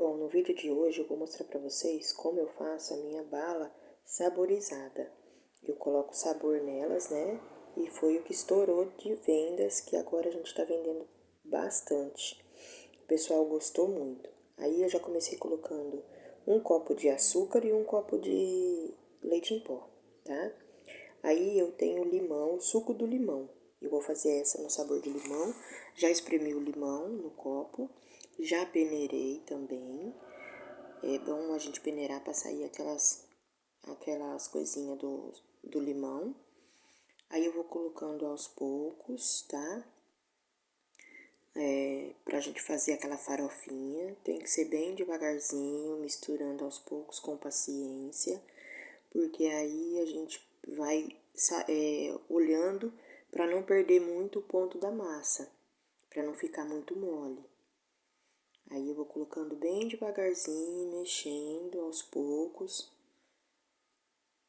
Bom, no vídeo de hoje eu vou mostrar para vocês como eu faço a minha bala saborizada. Eu coloco sabor nelas, né? E foi o que estourou de vendas, que agora a gente está vendendo bastante. O pessoal gostou muito. Aí eu já comecei colocando um copo de açúcar e um copo de leite em pó, tá? Aí eu tenho limão, suco do limão. Eu vou fazer essa no sabor de limão. Já espremi o limão no copo. Já peneirei também. É bom a gente peneirar para sair aquelas coisinhas do limão. Aí eu vou colocando aos poucos, tá? Pra gente fazer aquela farofinha. Tem que ser bem devagarzinho, misturando aos poucos com paciência. Porque aí a gente vai olhando para não perder muito o ponto da massa, para não ficar muito mole. Aí eu vou colocando bem devagarzinho, mexendo aos poucos,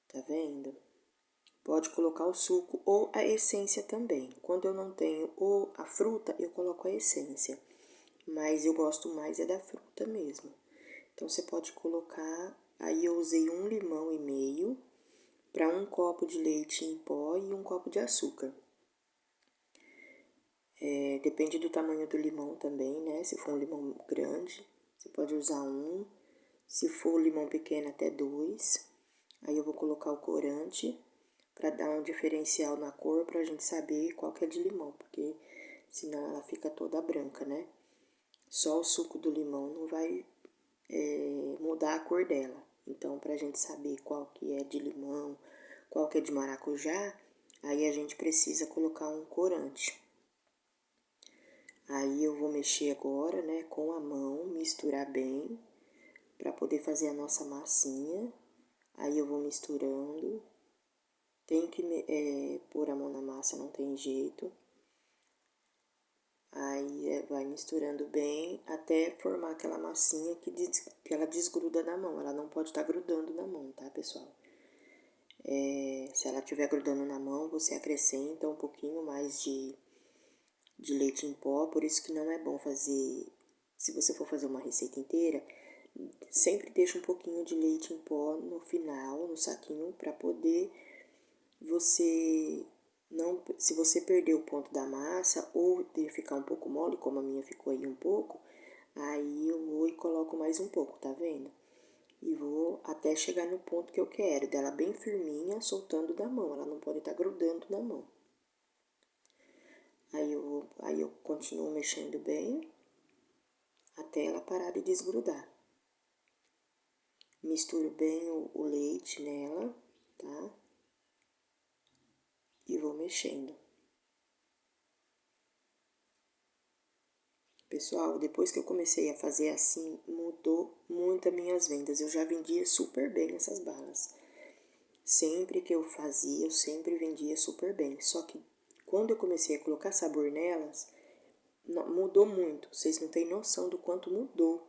tá vendo? Pode colocar o suco ou a essência também. Quando eu não tenho ou a fruta, eu coloco a essência, mas eu gosto mais é da fruta mesmo. Então você pode colocar, aí eu usei 1,5 limão para 1 copo de leite em pó e 1 copo de açúcar. Depende do tamanho do limão também, né? Se for um limão grande, você pode usar 1. Se for limão pequeno, até 2. Aí eu vou colocar o corante para dar um diferencial na cor, pra gente saber qual que é de limão, porque senão ela fica toda branca, né? Só o suco do limão não vai mudar a cor dela. Então, pra gente saber qual que é de limão, qual que é de maracujá, aí a gente precisa colocar um corante. Aí eu vou mexer agora, né, com a mão, misturar bem, para poder fazer a nossa massinha. Aí eu vou misturando. Tem que pôr a mão na massa, não tem jeito. Aí vai misturando bem até formar aquela massinha que ela desgruda na mão. Ela não pode estar grudando na mão, tá, pessoal? Se ela estiver grudando na mão, você acrescenta um pouquinho mais de leite em pó. Por isso que não é bom fazer, se você for fazer uma receita inteira, sempre deixa um pouquinho de leite em pó no final, no saquinho, para poder você não, se você perder o ponto da massa ou de ficar um pouco mole, como a minha ficou aí um pouco, aí eu vou e coloco mais um pouco, tá vendo? E vou até chegar no ponto que eu quero, dela bem firminha, soltando da mão, ela não pode estar grudando na mão. Aí eu continuo mexendo bem, até ela parar de desgrudar. Misturo bem o leite nela, tá? E vou mexendo. Pessoal, depois que eu comecei a fazer assim, mudou muito as minhas vendas. Eu já vendia super bem essas balas. Sempre que eu fazia, eu sempre vendia super bem. Só que quando eu comecei a colocar sabor nelas, mudou muito. Vocês não têm noção do quanto mudou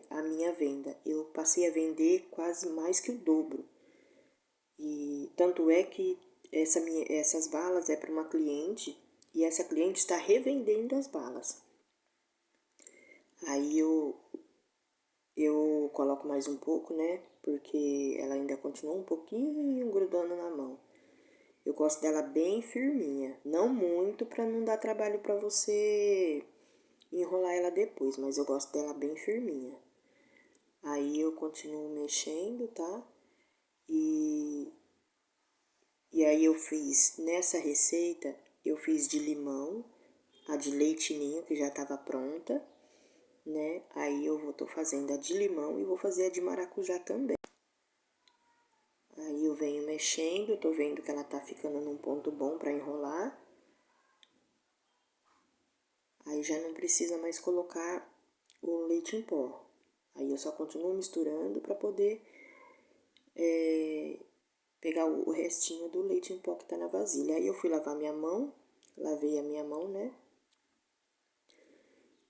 a minha venda. Eu passei a vender quase mais que o dobro. E tanto é que essas balas é para uma cliente e essa cliente está revendendo as balas. Aí eu coloco mais um pouco, né? Porque ela ainda continua um pouquinho grudando na mão. Eu gosto dela bem firminha, não muito para não dar trabalho para você enrolar ela depois, mas eu gosto dela bem firminha. Aí eu continuo mexendo, tá? E aí eu fiz, nessa receita, eu fiz de limão, a de leite ninho, que já estava pronta, né? Aí tô fazendo a de limão e vou fazer a de maracujá também. Aí eu venho mexendo, tô vendo que ela tá ficando num ponto bom para enrolar. Aí já não precisa mais colocar o leite em pó. Aí eu só continuo misturando para poder pegar o restinho do leite em pó que tá na vasilha. Aí eu fui lavar minha mão, lavei a minha mão, né?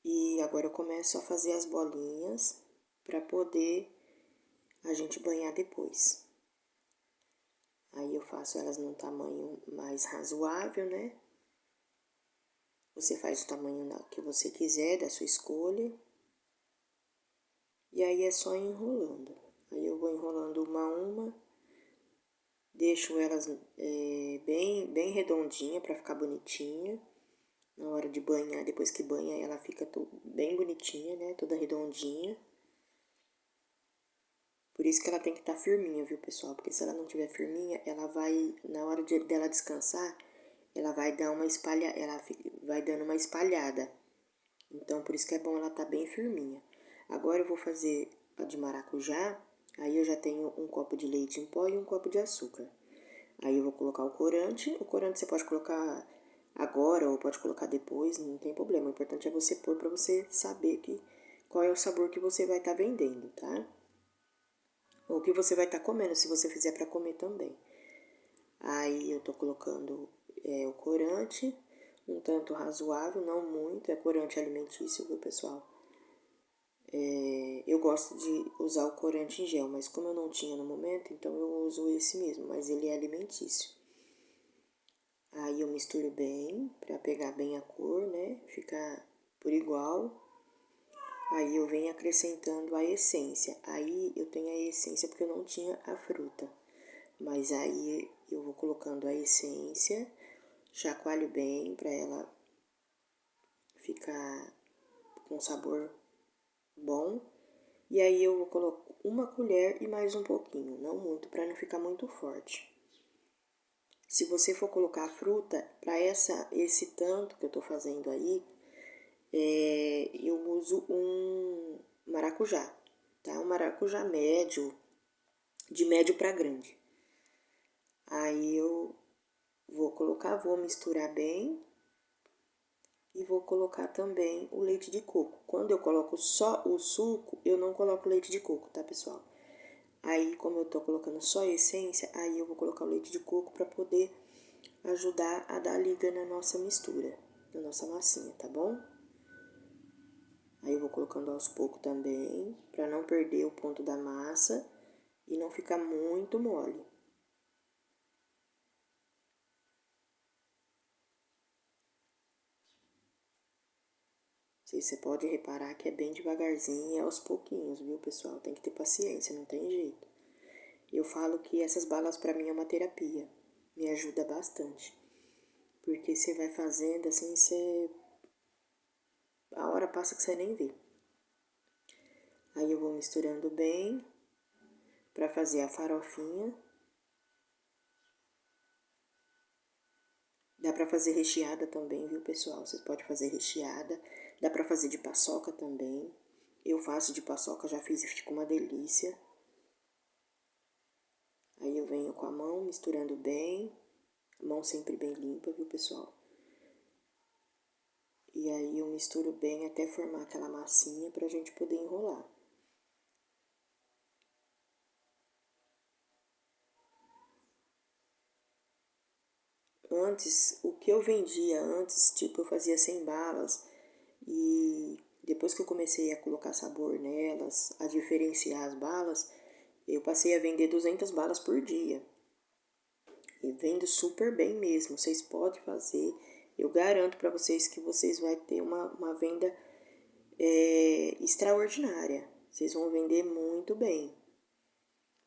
E agora eu começo a fazer as bolinhas para poder a gente banhar depois. Aí eu faço elas num tamanho mais razoável, né? Você faz o tamanho que você quiser, da sua escolha. E aí é só enrolando. Aí eu vou enrolando uma a uma. Deixo elas bem redondinha para ficar bonitinha. Na hora de banhar, depois que banha, ela fica bem bonitinha, né? Toda redondinha. Por isso que ela tem que estar firminha, viu, pessoal? Porque se ela não tiver firminha, ela vai, na hora dela descansar, ela vai dar uma vai dando uma espalhada. Então, por isso que é bom ela estar bem firminha. Agora eu vou fazer a de maracujá. Aí eu já tenho um copo de leite em pó e um copo de açúcar. Aí eu vou colocar o corante. O corante você pode colocar agora ou pode colocar depois, não tem problema. O importante é você pôr para você saber qual é o sabor que você vai estar vendendo, tá? Ou que você vai estar comendo, se você fizer para comer também. Aí eu tô colocando o corante, um tanto razoável, não muito, é corante alimentício, viu, pessoal? Eu gosto de usar o corante em gel, mas como eu não tinha no momento, então eu uso esse mesmo, mas ele é alimentício. Aí eu misturo bem, pra pegar bem a cor, né? Ficar por igual. Aí eu venho acrescentando a essência. Aí eu tenho a essência porque eu não tinha a fruta. Mas aí eu vou colocando a essência, chacoalho bem pra ela ficar com sabor bom. E aí eu vou colocar uma colher e mais um pouquinho, não muito, para não ficar muito forte. Se você for colocar a fruta, para esse tanto que eu tô fazendo aí, eu uso um maracujá, tá? Um maracujá médio, de médio para grande. Aí eu vou misturar bem e vou colocar também o leite de coco. Quando eu coloco só o suco, eu não coloco leite de coco, tá, pessoal? Aí, como eu tô colocando só a essência, aí eu vou colocar o leite de coco para poder ajudar a dar liga na nossa mistura, na nossa massinha, tá bom? Aí eu vou colocando aos poucos também, para não perder o ponto da massa e não ficar muito mole. Você pode reparar que é bem devagarzinho e aos pouquinhos, viu, pessoal? Tem que ter paciência, não tem jeito. Eu falo que essas balas para mim é uma terapia, me ajuda bastante. Porque você vai fazendo assim, a hora passa que você nem vê. Aí eu vou misturando bem para fazer a farofinha. Dá para fazer recheada também, viu, pessoal? Vocês podem fazer recheada. Dá para fazer de paçoca também. Eu faço de paçoca, já fiz e fica uma delícia. Aí eu venho com a mão misturando bem. A mão sempre bem limpa, viu, pessoal? E aí eu misturo bem até formar aquela massinha pra gente poder enrolar. Antes, o que eu vendia antes, tipo, eu fazia 100 balas e depois que eu comecei a colocar sabor nelas, a diferenciar as balas, eu passei a vender 200 balas por dia. E vendo super bem mesmo, vocês podem fazer. Eu garanto para vocês que vocês vão ter uma venda extraordinária. Vocês vão vender muito bem.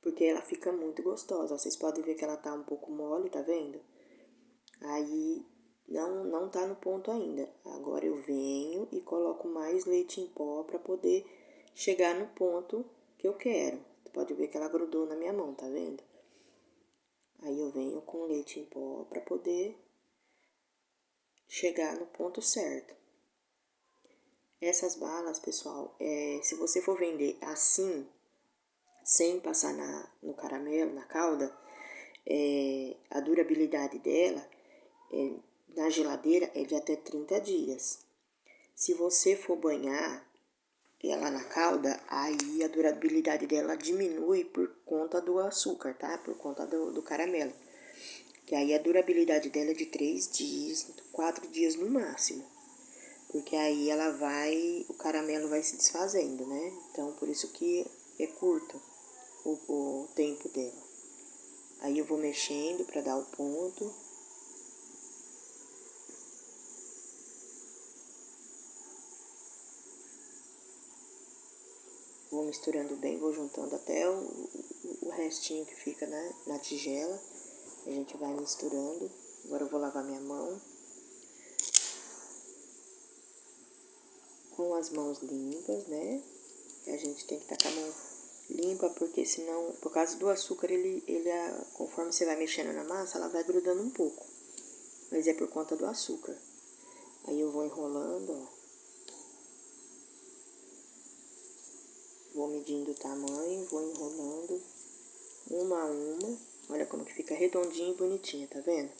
Porque ela fica muito gostosa. Vocês podem ver que ela tá um pouco mole, tá vendo? Aí não tá no ponto ainda. Agora eu venho e coloco mais leite em pó para poder chegar no ponto que eu quero. Você pode ver que ela grudou na minha mão, tá vendo? Aí eu venho com leite em pó para poder chegar no ponto certo. Essas balas, pessoal, se você for vender assim, sem passar no caramelo, na calda, a durabilidade dela na geladeira é de até 30 dias. Se você for banhar ela na calda, aí a durabilidade dela diminui por conta do açúcar, tá? Por conta do caramelo. Que aí a durabilidade dela é de 3 dias, 4 dias no máximo. Porque aí o caramelo vai se desfazendo, né? Então, por isso que é curto o tempo dela. Aí eu vou mexendo para dar o ponto. Vou misturando bem, vou juntando até o restinho que fica na tigela. A gente vai misturando. Agora eu vou lavar minha mão. Com as mãos limpas, né? A gente tem que estar com a mão limpa, porque senão, por causa do açúcar, conforme você vai mexendo na massa, ela vai grudando um pouco. Mas é por conta do açúcar. Aí eu vou enrolando, ó. Vou medindo o tamanho, vou enrolando uma a uma. Olha como que fica redondinho e bonitinha, tá vendo?